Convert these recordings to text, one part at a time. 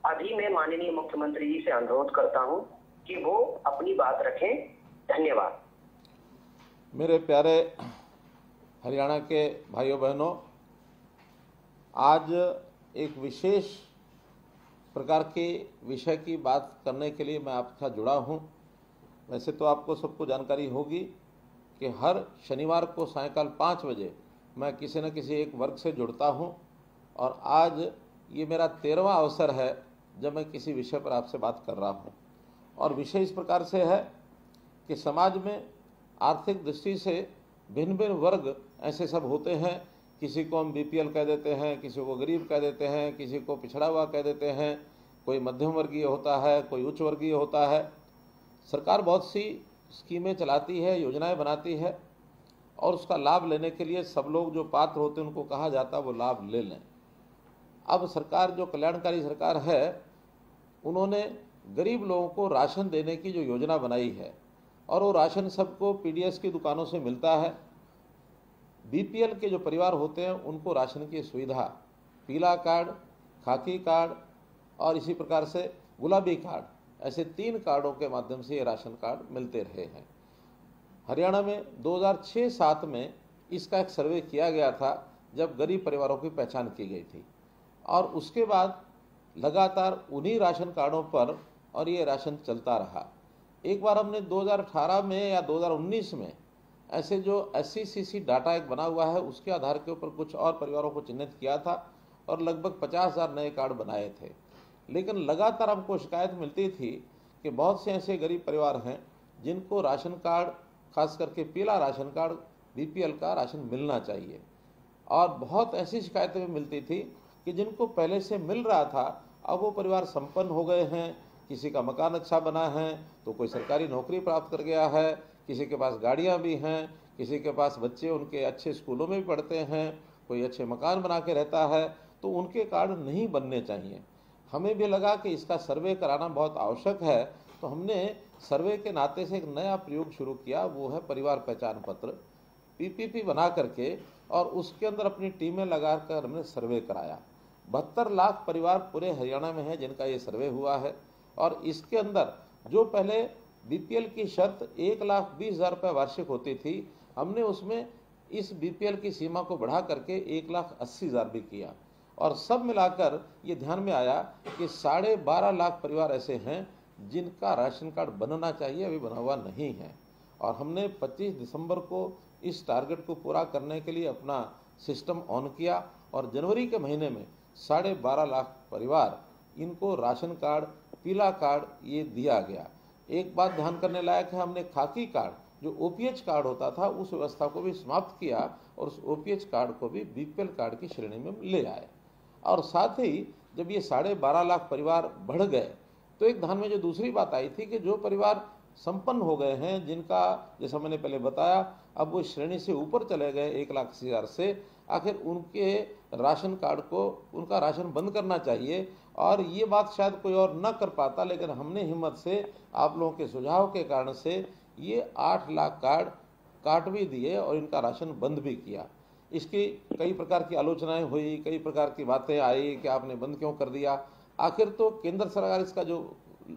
अभी मैं माननीय मुख्यमंत्री जी से अनुरोध करता हूं कि वो अपनी बात रखें। धन्यवाद। मेरे प्यारे हरियाणा के भाइयों बहनों, आज एक विशेष प्रकार के विषय की बात करने के लिए मैं आपके साथ जुड़ा हूं। वैसे तो आपको सबको जानकारी होगी कि हर शनिवार को सायंकाल 5 बजे मैं किसी न किसी एक वर्ग से जुड़ता हूं, और आज ये मेरा 13वां अवसर है जब मैं किसी विषय पर आपसे बात कर रहा हूं। और विषय इस प्रकार से है कि समाज में आर्थिक दृष्टि से भिन्न भिन्न वर्ग ऐसे सब होते हैं। किसी को हम बीपीएल कह देते हैं, किसी को गरीब कह देते हैं, किसी को पिछड़ा हुआ कह देते हैं, कोई मध्यम वर्गीय होता है, कोई उच्च वर्गीय होता है। सरकार बहुत सी स्कीमें चलाती है, योजनाएं बनाती है, और उसका लाभ लेने के लिए सब लोग जो पात्र होते हैं उनको कहा जाता है वो लाभ ले लें। अब सरकार जो कल्याणकारी सरकार है, उन्होंने गरीब लोगों को राशन देने की जो योजना बनाई है, और वो राशन सबको पीडीएस की दुकानों से मिलता है। बीपीएल के जो परिवार होते हैं उनको राशन की सुविधा पीला कार्ड, खाकी कार्ड और इसी प्रकार से गुलाबी कार्ड, ऐसे 3 कार्डों के माध्यम से ये राशन कार्ड मिलते रहे हैं। हरियाणा में 2006-07 में इसका एक सर्वे किया गया था जब गरीब परिवारों की पहचान की गई थी, और उसके बाद लगातार उन्हीं राशन कार्डों पर और ये राशन चलता रहा। एक बार हमने 2018 में या 2019 में ऐसे जो SCCC डाटा एक बना हुआ है उसके आधार के ऊपर कुछ और परिवारों को चिन्हित किया था और लगभग 50,000 नए कार्ड बनाए थे। लेकिन लगातार हमको शिकायत मिलती थी कि बहुत से ऐसे गरीब परिवार हैं जिनको राशन कार्ड, खास करके पीला राशन कार्ड, बीपीएल का राशन मिलना चाहिए, और बहुत ऐसी शिकायतें भी मिलती थी कि जिनको पहले से मिल रहा था अब वो परिवार संपन्न हो गए हैं, किसी का मकान अच्छा बना है तो कोई सरकारी नौकरी प्राप्त कर गया है, किसी के पास गाड़ियां भी हैं, किसी के पास बच्चे उनके अच्छे स्कूलों में भी पढ़ते हैं, कोई अच्छे मकान बना के रहता है, तो उनके कार्ड नहीं बनने चाहिए। हमें भी लगा कि इसका सर्वे कराना बहुत आवश्यक है, तो हमने सर्वे के नाते से एक नया प्रयोग शुरू किया, वो है परिवार पहचान पत्र, PPP बना करके, और उसके अंदर अपनी टीमें लगाकर हमने सर्वे कराया। 72 लाख परिवार पूरे हरियाणा में हैं जिनका ये सर्वे हुआ है, और इसके अंदर जो पहले बीपीएल की शर्त 1,20,000 रुपये वार्षिक होती थी, हमने उसमें इस बीपीएल की सीमा को बढ़ा करके 1,80,000 भी किया, और सब मिलाकर ये ध्यान में आया कि 12.5 लाख परिवार ऐसे हैं जिनका राशन कार्ड बनना चाहिए, अभी बना हुआ नहीं है। और हमने 25 दिसंबर को इस टारगेट को पूरा करने के लिए अपना सिस्टम ऑन किया, और जनवरी के महीने में 12.5 लाख परिवार इनको राशन कार्ड, पीला कार्ड ये दिया गया। एक बात ध्यान करने लायक है, हमने खाकी कार्ड जो ओपीएच कार्ड होता था उस व्यवस्था को भी समाप्त किया, और उस ओपीएच कार्ड को भी बीपीएल कार्ड की श्रेणी में ले आए। और साथ ही जब ये 12.5 लाख परिवार बढ़ गए तो एक ध्यान में जो दूसरी बात आई थी कि जो परिवार संपन्न हो गए हैं, जिनका जैसा मैंने पहले बताया अब वो श्रेणी से ऊपर चले गए 1,80,000 से, आखिर उनके राशन कार्ड को, उनका राशन बंद करना चाहिए। और ये बात शायद कोई और न कर पाता, लेकिन हमने हिम्मत से आप लोगों के सुझाव के कारण से ये 8 लाख कार्ड काट भी दिए और इनका राशन बंद भी किया। इसकी कई प्रकार की आलोचनाएं हुई, कई प्रकार की बातें आई कि आपने बंद क्यों कर दिया। आखिर तो केंद्र सरकार इसका जो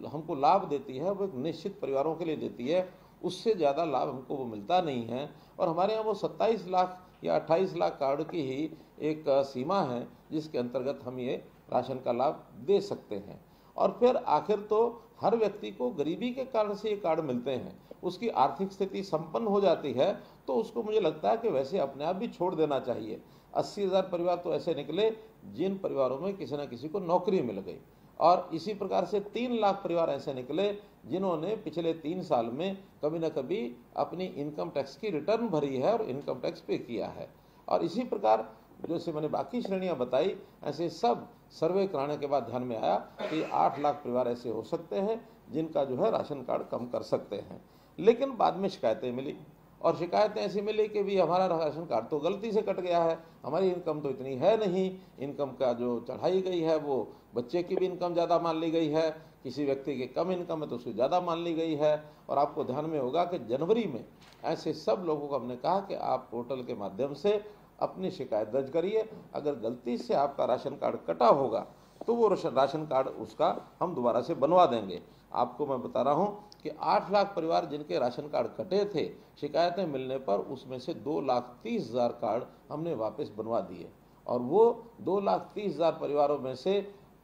हमको लाभ देती है वो एक निश्चित परिवारों के लिए देती है, उससे ज़्यादा लाभ हमको वो मिलता नहीं है। और हमारे यहाँ वो 27 लाख या 28 लाख कार्ड की ही एक सीमा है जिसके अंतर्गत हम ये राशन का लाभ दे सकते हैं। और फिर आखिर तो हर व्यक्ति को गरीबी के कारण से ये कार्ड मिलते हैं, उसकी आर्थिक स्थिति संपन्न हो जाती है तो उसको मुझे लगता है कि वैसे अपने आप भी छोड़ देना चाहिए। 80,000 परिवार तो ऐसे निकले जिन परिवारों में किसी न किसी को नौकरी मिल गई, और इसी प्रकार से 3 लाख परिवार ऐसे निकले जिन्होंने पिछले 3 साल में कभी न कभी अपनी इनकम टैक्स की रिटर्न भरी है और इनकम टैक्स पे किया है। और इसी प्रकार जैसे मैंने बाकी श्रेणियां बताई, ऐसे सब सर्वे कराने के बाद ध्यान में आया कि 8 लाख परिवार ऐसे हो सकते हैं जिनका जो है राशन कार्ड कम कर सकते हैं। लेकिन बाद में शिकायतें मिली, और शिकायतें ऐसी मिली कि भी हमारा राशन कार्ड तो गलती से कट गया है, हमारी इनकम तो इतनी है नहीं, इनकम का जो चढ़ाई गई है वो बच्चे की भी इनकम ज़्यादा मान ली गई है, किसी व्यक्ति की कम इनकम है तो उसकी ज़्यादा मान ली गई है। और आपको ध्यान में होगा कि जनवरी में ऐसे सब लोगों को हमने कहा कि आप पोर्टल के माध्यम से अपनी शिकायत दर्ज करिए। अगर गलती से आपका राशन कार्ड कटा होगा तो वो राशन कार्ड उसका हम दोबारा से बनवा देंगे। आपको मैं बता रहा हूँ कि 8 लाख परिवार जिनके राशन कार्ड कटे थे, शिकायतें मिलने पर उसमें से 2,30,000 कार्ड हमने वापस बनवा दिए। और वो 2,30,000 परिवारों में से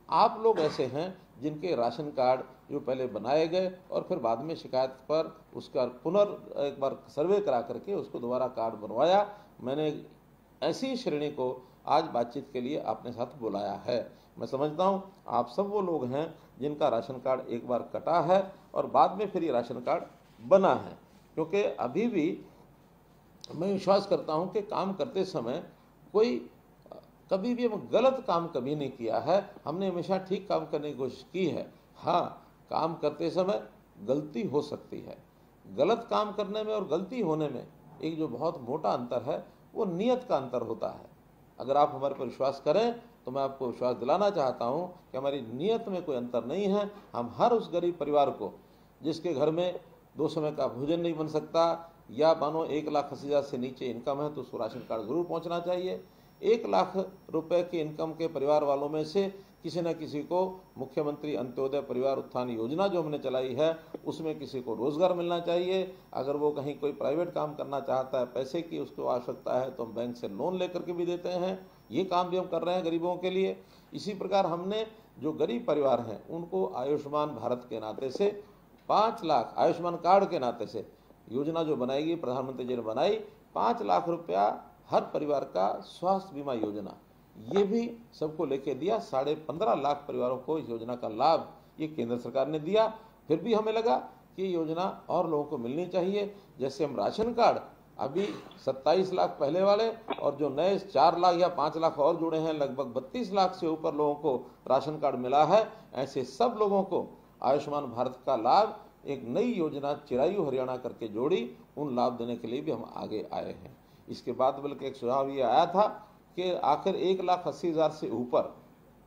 आप लोग ऐसे हैं जिनके राशन कार्ड जो पहले बनाए गए और फिर बाद में शिकायत पर उसका एक बार सर्वे करा करके उसको दोबारा कार्ड बनवाया। मैंने ऐसी श्रेणी को आज बातचीत के लिए अपने साथ बुलाया है। मैं समझता हूँ आप सब वो लोग हैं जिनका राशन कार्ड एक बार कटा है और बाद में फिर ये राशन कार्ड बना है, क्योंकि अभी भी मैं विश्वास करता हूँ कि काम करते समय कभी भी हम गलत काम कभी नहीं किया है। हमने हमेशा ठीक काम करने की कोशिश की है। हाँ, काम करते समय गलती हो सकती है। गलत काम करने में और गलती होने में एक जो बहुत मोटा अंतर है वो नियत का अंतर होता है। अगर आप हमारे पर विश्वास करें तो मैं आपको विश्वास दिलाना चाहता हूं कि हमारी नियत में कोई अंतर नहीं है। हम हर उस गरीब परिवार को जिसके घर में 2 समय का भोजन नहीं बन सकता या मानो 1,80,000 से नीचे इनकम है तो उसको राशन कार्ड जरूर पहुंचना चाहिए। 1 लाख रुपए की इनकम के परिवार वालों में से किसी न किसी को मुख्यमंत्री अंत्योदय परिवार उत्थान योजना जो हमने चलाई है उसमें किसी को रोजगार मिलना चाहिए। अगर वो कहीं कोई प्राइवेट काम करना चाहता है, पैसे की उसको आवश्यकता है, तो हम बैंक से लोन लेकर के भी देते हैं। ये काम भी हम कर रहे हैं गरीबों के लिए। इसी प्रकार हमने जो गरीब परिवार हैं उनको आयुष्मान भारत के नाते से 5 लाख, आयुष्मान कार्ड के नाते से योजना जो बनाएगी प्रधानमंत्री जी ने बनाई, 5 लाख रुपया हर परिवार का स्वास्थ्य बीमा योजना, ये भी सबको लेके दिया। 15.5 लाख परिवारों को इस योजना का लाभ ये केंद्र सरकार ने दिया। फिर भी हमें लगा कि योजना और लोगों को मिलनी चाहिए। जैसे हम राशन कार्ड अभी 27 लाख पहले वाले और जो नए 4 लाख या 5 लाख और जुड़े हैं, लगभग 32 लाख से ऊपर लोगों को राशन कार्ड मिला है। ऐसे सब लोगों को आयुष्मान भारत का लाभ एक नई योजना चिरायु हरियाणा करके जोड़ी, उन लाभ देने के लिए भी हम आगे आए हैं। इसके बाद बल्कि एक सुझाव ये आया था कि आखिर 1,80,000 से ऊपर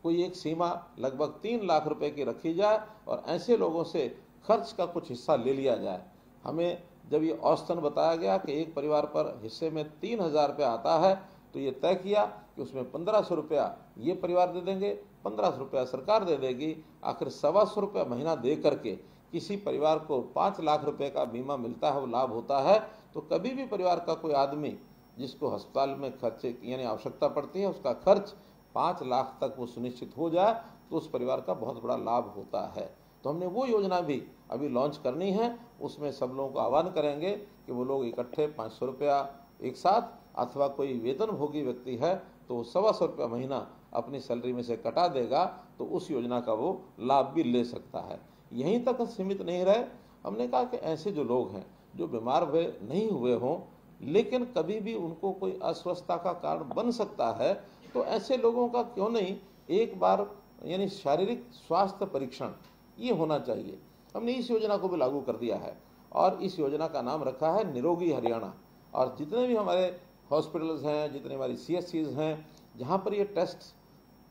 कोई एक सीमा लगभग 3 लाख रुपए की रखी जाए और ऐसे लोगों से खर्च का कुछ हिस्सा ले लिया जाए। हमें जब ये औसतन बताया गया कि एक परिवार पर हिस्से में 3,000 रुपया आता है तो ये तय किया कि उसमें 1,500 रुपया ये परिवार दे देंगे, 1,500 रुपया सरकार दे देगी। आखिर 125 रुपया महीना दे करके किसी परिवार को 5 लाख रुपए का बीमा मिलता है, वो लाभ होता है। तो कभी भी परिवार का कोई आदमी जिसको अस्पताल में खर्चे यानी आवश्यकता पड़ती है उसका खर्च 5 लाख तक वो सुनिश्चित हो जाए तो उस परिवार का बहुत बड़ा लाभ होता है। तो हमने वो योजना भी अभी लॉन्च करनी है। उसमें सब लोगों को आह्वान करेंगे कि वो लोग इकट्ठे 500 रुपया एक साथ, अथवा कोई वेतन भोगी व्यक्ति है तो 125 रुपया महीना अपनी सैलरी में से कटा देगा तो उस योजना का वो लाभ भी ले सकता है। यहीं तक सीमित नहीं रहे, हमने कहा कि ऐसे जो लोग हैं जो बीमार हुए नहीं हुए हों लेकिन कभी भी उनको कोई अस्वस्थता का कारण बन सकता है, तो ऐसे लोगों का क्यों नहीं एक बार यानी शारीरिक स्वास्थ्य परीक्षण ये होना चाहिए। हमने इस योजना को भी लागू कर दिया है और इस योजना का नाम रखा है निरोगी हरियाणा। और जितने भी हमारे हॉस्पिटल्स हैं, जितने हमारी CSCs हैं जहाँ पर ये टेस्ट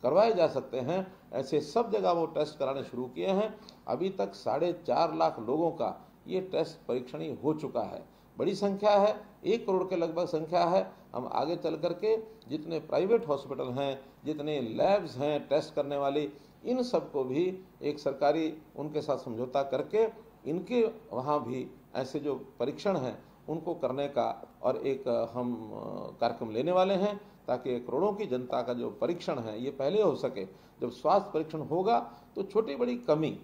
करवाए जा सकते हैं, ऐसे सब जगह वो टेस्ट कराने शुरू किए हैं। अभी तक 4.5 लाख लोगों का ये टेस्ट परीक्षण ही हो चुका है। बड़ी संख्या है, 1 करोड़ के लगभग संख्या है। हम आगे चल करके जितने प्राइवेट हॉस्पिटल हैं, जितने लैब्स हैं टेस्ट करने वाली, इन सबको भी एक सरकारी उनके साथ समझौता करके इनके वहाँ भी ऐसे जो परीक्षण हैं उनको करने का और एक हम कार्यक्रम लेने वाले हैं ताकि करोड़ों की जनता का जो परीक्षण है ये पहले हो सके। जब स्वास्थ्य परीक्षण होगा तो छोटी बड़ी कमी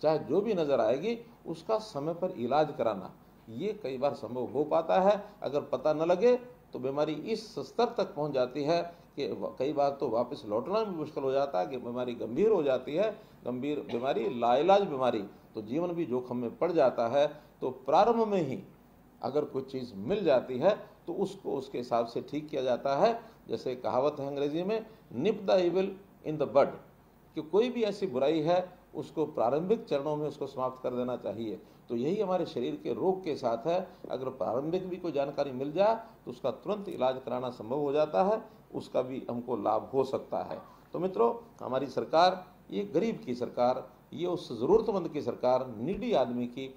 चाहे जो भी नजर आएगी उसका समय पर इलाज कराना ये कई बार संभव हो पाता है। अगर पता न लगे तो बीमारी इस स्तर तक पहुंच जाती है कि कई बार तो वापस लौटना भी मुश्किल हो जाता है कि बीमारी गंभीर हो जाती है। गंभीर बीमारी, लाइलाज बीमारी, तो जीवन भी जोखिम में पड़ जाता है। तो प्रारंभ में ही अगर कोई चीज़ मिल जाती है तो उसको उसके हिसाब से ठीक किया जाता है। जैसे कहावत है अंग्रेजी में, nip the evil in the bud, कि कोई भी ऐसी बुराई है उसको प्रारंभिक चरणों में उसको समाप्त कर देना चाहिए। तो यही हमारे शरीर के रोग के साथ है। अगर प्रारंभिक भी कोई जानकारी मिल जाए तो उसका तुरंत इलाज कराना संभव हो जाता है, उसका भी हमको लाभ हो सकता है। तो मित्रों, हमारी सरकार ये गरीब की सरकार, ये उस ज़रूरतमंद की सरकार, नीडी आदमी की,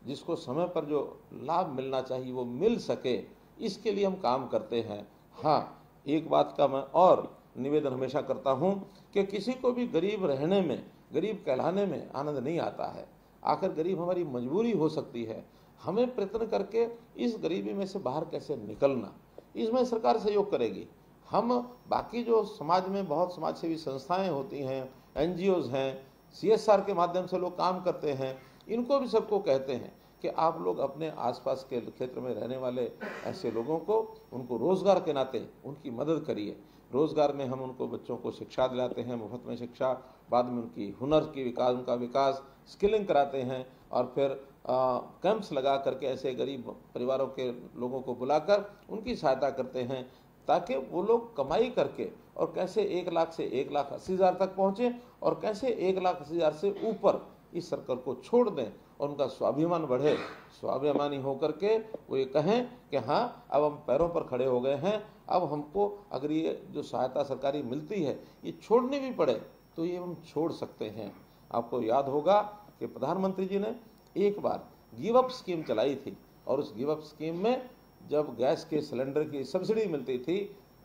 जिसको समय पर जो लाभ मिलना चाहिए वो मिल सके, इसके लिए हम काम करते हैं। हाँ, एक बात का मैं और निवेदन हमेशा करता हूं कि किसी को भी गरीब रहने में, गरीब कहलाने में आनंद नहीं आता है। आखिर गरीब हमारी मजबूरी हो सकती है। हमें प्रयत्न करके इस गरीबी में से बाहर कैसे निकलना, इसमें सरकार सहयोग करेगी। हम बाकी जो समाज में बहुत समाज सेवी संस्थाएं होती हैं, NGOs हैं, CSR के माध्यम से लोग काम करते हैं, इनको भी सबको कहते हैं कि आप लोग अपने आसपास के क्षेत्र में रहने वाले ऐसे लोगों को, उनको रोजगार के नाते उनकी मदद करिए। रोजगार में हम उनको, बच्चों को शिक्षा दिलाते हैं, मुफ्त में शिक्षा, बाद में उनकी हुनर की विकास, उनका विकास, स्किलिंग कराते हैं, और फिर कैंप्स लगा करके ऐसे गरीब परिवारों के लोगों को बुलाकर उनकी सहायता करते हैं, ताकि वो लोग कमाई करके और कैसे 1 लाख से 1,80,000 तक पहुँचें, और कैसे 1,80,000 से ऊपर इस सर्कल को छोड़ दें और उनका स्वाभिमान बढ़े। स्वाभिमानी होकर के वो ये कहें कि हाँ, अब हम पैरों पर खड़े हो गए हैं, अब हमको अगर ये जो सहायता सरकारी मिलती है ये छोड़नी भी पड़े तो ये हम छोड़ सकते हैं। आपको याद होगा कि प्रधानमंत्री जी ने एक बार गिव अप स्कीम चलाई थी, और उस गिव अप स्कीम में जब गैस के सिलेंडर की सब्सिडी मिलती थी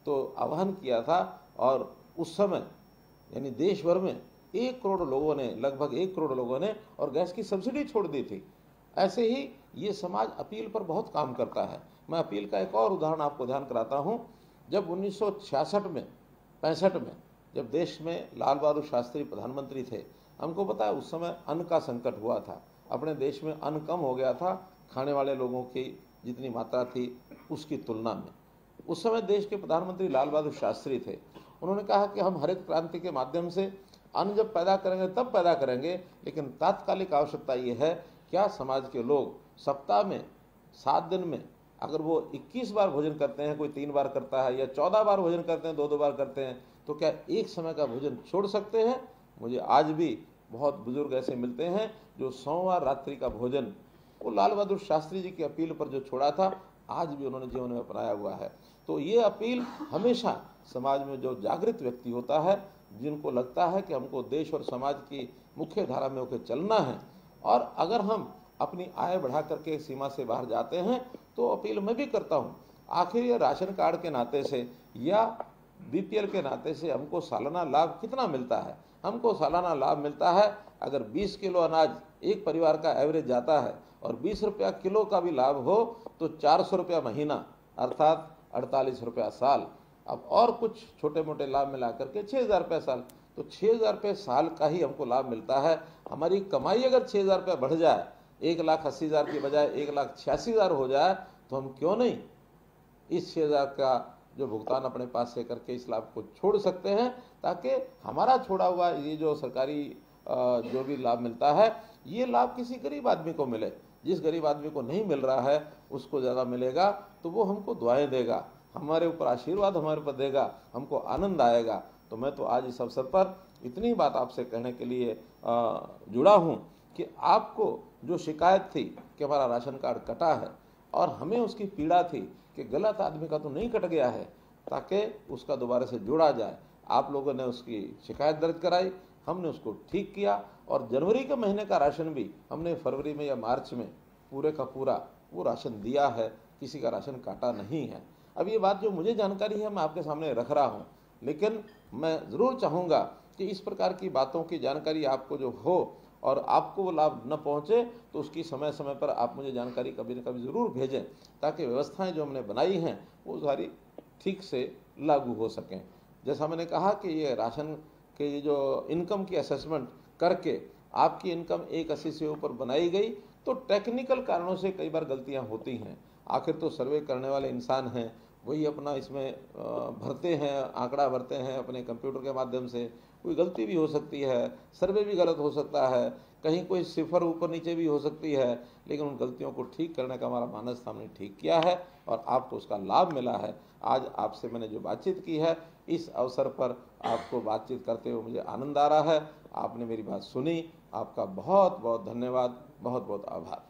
तो आह्वान किया था, और उस समय यानी देश भर में 1 करोड़ लोगों ने, लगभग 1 करोड़ लोगों ने और गैस की सब्सिडी छोड़ दी थी। ऐसे ही ये समाज अपील पर बहुत काम करता है। मैं अपील का एक और उदाहरण आपको ध्यान कराता हूँ। जब 1966 में 65 में जब देश में लाल बहादुर शास्त्री प्रधानमंत्री थे, हमको पता है उस समय अन्न का संकट हुआ था। अपने देश में अन्न कम हो गया था, खाने वाले लोगों की जितनी मात्रा थी उसकी तुलना में। उस समय देश के प्रधानमंत्री लाल बहादुर शास्त्री थे। उन्होंने कहा कि हम हरित क्रांति के माध्यम से अन्न जब पैदा करेंगे तब पैदा करेंगे, लेकिन तात्कालिक आवश्यकता ये है, क्या समाज के लोग सप्ताह में 7 दिन में अगर वो 21 बार भोजन करते हैं, कोई 3 बार करता है, या 14 बार भोजन करते हैं, 2-2 बार करते हैं, तो क्या एक समय का भोजन छोड़ सकते हैं? मुझे आज भी बहुत बुजुर्ग ऐसे मिलते हैं जो सोमवार रात्रि का भोजन वो लाल बहादुर शास्त्री जी की अपील पर जो छोड़ा था, आज भी उन्होंने जीवन में अपनाया हुआ है। तो ये अपील हमेशा समाज में जो जागृत व्यक्ति होता है, जिनको लगता है कि हमको देश और समाज की मुख्य धारा में होकर चलना है, और अगर हम अपनी आय बढ़ा करके सीमा से बाहर जाते हैं तो अपील मैं भी करता हूँ। आखिर ये राशन कार्ड के नाते से या BPL के नाते से हमको सालाना लाभ कितना मिलता है? हमको सालाना लाभ मिलता है, अगर 20 किलो अनाज एक परिवार का एवरेज जाता है और 20 रुपया किलो का भी लाभ हो तो 400 रुपया महीना, अर्थात 48 रुपया साल। अब और कुछ छोटे मोटे लाभ मिला करके 6,000 रुपये साल, तो 6,000 रुपये साल का ही हमको लाभ मिलता है। हमारी कमाई अगर 6,000 रुपये बढ़ जाए, 1,80,000 की बजाय 1,86,000 हो जाए, तो हम क्यों नहीं इस 6,000 का जो भुगतान अपने पास से करके इस लाभ को छोड़ सकते हैं, ताकि हमारा छोड़ा हुआ ये जो सरकारी जो भी लाभ मिलता है, ये लाभ किसी गरीब आदमी को मिले। जिस गरीब आदमी को नहीं मिल रहा है उसको ज़्यादा मिलेगा, तो वो हमको दुआएं देगा, हमारे ऊपर आशीर्वाद हमारे ऊपर देगा, हमको आनंद आएगा। तो मैं तो आज इस अवसर पर इतनी बात आपसे कहने के लिए जुड़ा हूँ कि आपको जो शिकायत थी कि हमारा राशन कार्ड कटा है, और हमें उसकी पीड़ा थी कि गलत आदमी का तो नहीं कट गया है, ताकि उसका दोबारा से जोड़ा जाए। आप लोगों ने उसकी शिकायत दर्ज कराई, हमने उसको ठीक किया, और जनवरी के महीने का राशन भी हमने फरवरी में या मार्च में पूरे का पूरा वो राशन दिया है, किसी का राशन काटा नहीं है। अब ये बात जो मुझे जानकारी है मैं आपके सामने रख रहा हूँ, लेकिन मैं ज़रूर चाहूँगा कि इस प्रकार की बातों की जानकारी आपको जो हो और आपको वो लाभ न पहुँचे, तो उसकी समय समय पर आप मुझे जानकारी कभी न कभी ज़रूर भेजें, ताकि व्यवस्थाएं जो हमने बनाई हैं वो सारी ठीक से लागू हो सकें। जैसा मैंने कहा कि ये राशन के ये जो इनकम की असेसमेंट करके आपकी इनकम 180 से ऊपर बनाई गई, तो टेक्निकल कारणों से कई बार गलतियां होती हैं। आखिर तो सर्वे करने वाले इंसान हैं, वही अपना इसमें भरते हैं, आंकड़ा भरते हैं अपने कंप्यूटर के माध्यम से। कोई गलती भी हो सकती है, सर्वे भी गलत हो सकता है, कहीं कोई सिफर ऊपर नीचे भी हो सकती है, लेकिन उन गलतियों को ठीक करने का हमारा मानस था, हमने ठीक किया है और आपको उसका लाभ मिला है। आज आपसे मैंने जो बातचीत की है, इस अवसर पर आपको बातचीत करते हुए मुझे आनंद आ रहा है। आपने मेरी बात सुनी, आपका बहुत बहुत धन्यवाद, बहुत बहुत आभार।